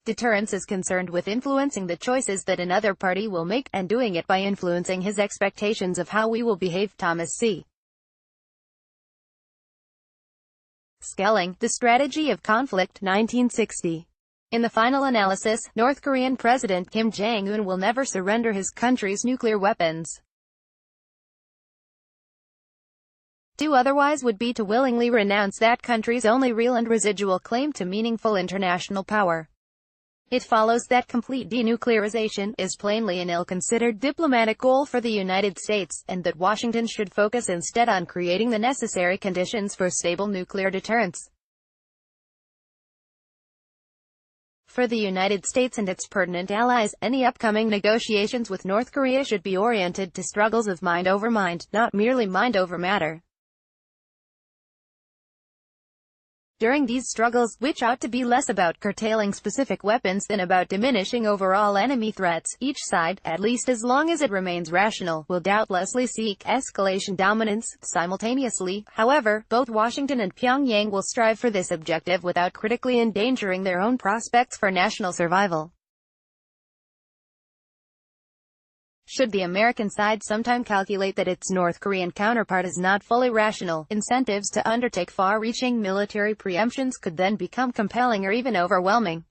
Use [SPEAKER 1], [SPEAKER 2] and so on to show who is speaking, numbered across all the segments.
[SPEAKER 1] Deterrence is concerned with influencing the choices that another party will make, and doing it by influencing his expectations of how we will behave. Thomas C. Schelling, The Strategy of Conflict, 1960. In the final analysis, North Korean President Kim Jong-un will never surrender his country's nuclear weapons. Do otherwise would be to willingly renounce that country's only real and residual claim to meaningful international power. It follows that complete denuclearization is plainly an ill-considered diplomatic goal for the United States, and that Washington should focus instead on creating the necessary conditions for stable nuclear deterrence. For the United States and its pertinent allies, any upcoming negotiations with North Korea should be oriented to struggles of mind over mind, not merely mind over matter. During these struggles, which ought to be less about curtailing specific weapons than about diminishing overall enemy threats, each side, at least as long as it remains rational, will doubtlessly seek escalation dominance. Simultaneously, however, both Washington and Pyongyang will strive for this objective without critically endangering their own prospects for national survival. Should the American side sometime calculate that its North Korean counterpart is not fully rational, incentives to undertake far-reaching military preemptions could then become compelling or even overwhelming.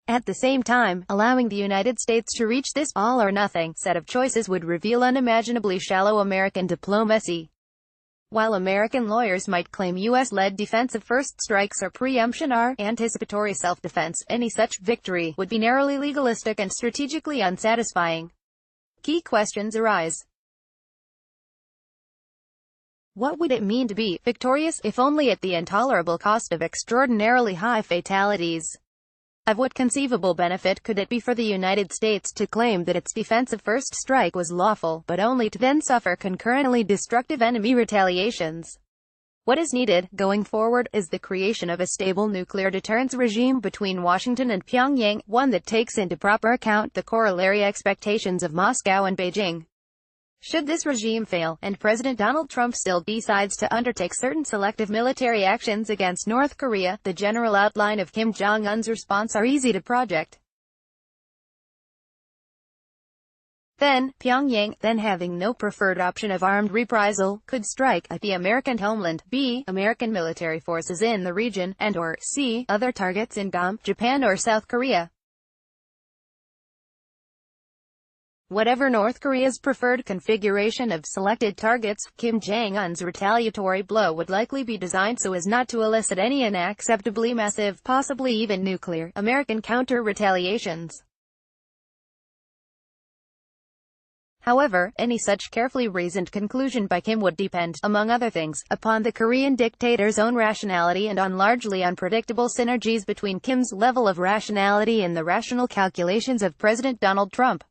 [SPEAKER 1] At the same time, allowing the United States to reach this all-or-nothing set of choices would reveal unimaginably shallow American diplomacy. While American lawyers might claim U.S.-led defensive first strikes or preemption are anticipatory self-defense, any such victory would be narrowly legalistic and strategically unsatisfying. Key questions arise. What would it mean to be victorious, if only at the intolerable cost of extraordinarily high fatalities? Of what conceivable benefit could it be for the United States to claim that its defensive first strike was lawful, but only to then suffer concurrently destructive enemy retaliations? What is needed, going forward, is the creation of a stable nuclear deterrence regime between Washington and Pyongyang, one that takes into proper account the corollary expectations of Moscow and Beijing. Should this regime fail, and President Donald Trump still decides to undertake certain selective military actions against North Korea, the general outline of Kim Jong-un's response are easy to project. Then, Pyongyang, then having no preferred option of armed reprisal, could strike at the American homeland, b. American military forces in the region, and or c. other targets in Guam, Japan or South Korea. Whatever North Korea's preferred configuration of selected targets, Kim Jong-un's retaliatory blow would likely be designed so as not to elicit any unacceptably massive, possibly even nuclear, American counter-retaliations. However, any such carefully reasoned conclusion by Kim would depend, among other things, upon the Korean dictator's own rationality and on largely unpredictable synergies between Kim's level of rationality and the rational calculations of President Donald Trump.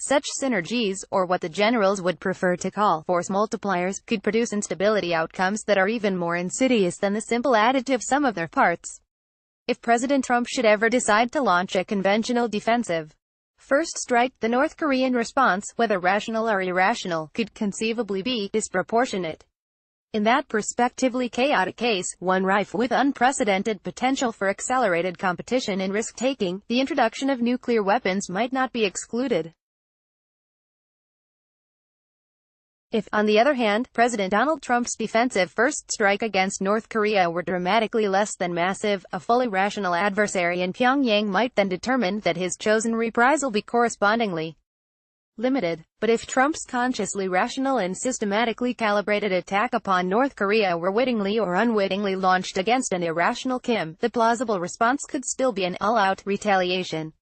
[SPEAKER 1] Such synergies, or what the generals would prefer to call force multipliers, could produce instability outcomes that are even more insidious than the simple additive sum of their parts. If President Trump should ever decide to launch a conventional defensive first strike, the North Korean response, whether rational or irrational, could conceivably be disproportionate. In that prospectively chaotic case, one rife with unprecedented potential for accelerated competition and risk-taking, the introduction of nuclear weapons might not be excluded. If, on the other hand, President Donald Trump's defensive first strike against North Korea were dramatically less than massive, a fully rational adversary in Pyongyang might then determine that his chosen reprisal be correspondingly limited. But if Trump's consciously rational and systematically calibrated attack upon North Korea were wittingly or unwittingly launched against an irrational Kim, the plausible response could still be an all-out retaliation.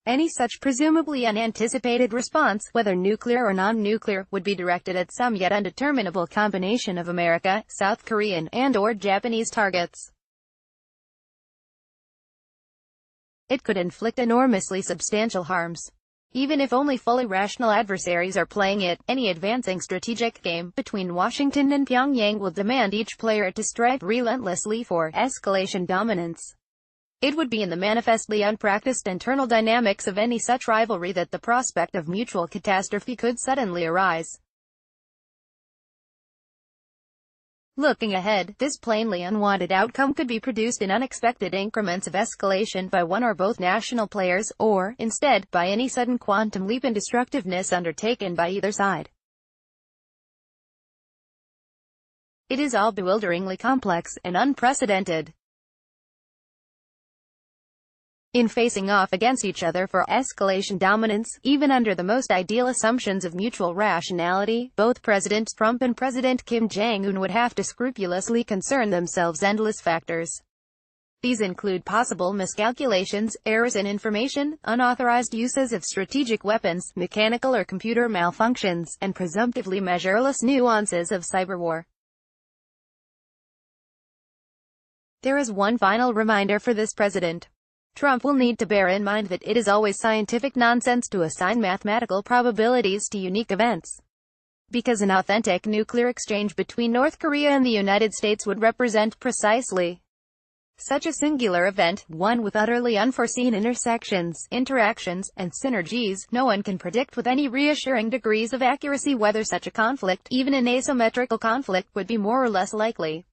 [SPEAKER 1] Any such presumably unanticipated response, whether nuclear or non-nuclear, would be directed at some yet undeterminable combination of America, South Korean, and/or Japanese targets. It could inflict enormously substantial harms. Even if only fully rational adversaries are playing it, any advancing strategic game between Washington and Pyongyang will demand each player to strive relentlessly for escalation dominance. It would be in the manifestly unpracticed internal dynamics of any such rivalry that the prospect of mutual catastrophe could suddenly arise. Looking ahead, this plainly unwanted outcome could be produced in unexpected increments of escalation by one or both national players, or, instead, by any sudden quantum leap in destructiveness undertaken by either side. It is all bewilderingly complex and unprecedented. In facing off against each other for escalation dominance, even under the most ideal assumptions of mutual rationality, both President Trump and President Kim Jong-un would have to scrupulously concern themselves endless factors. These include possible miscalculations, errors in information, unauthorized uses of strategic weapons, mechanical or computer malfunctions, and presumptively measureless nuances of cyberwar. There is one final reminder for this president. Trump will need to bear in mind that it is always scientific nonsense to assign mathematical probabilities to unique events. Because an authentic nuclear exchange between North Korea and the United States would represent precisely such a singular event, one with utterly unforeseen intersections, interactions, and synergies. No one can predict with any reassuring degrees of accuracy whether such a conflict, even an asymmetrical conflict, would be more or less likely.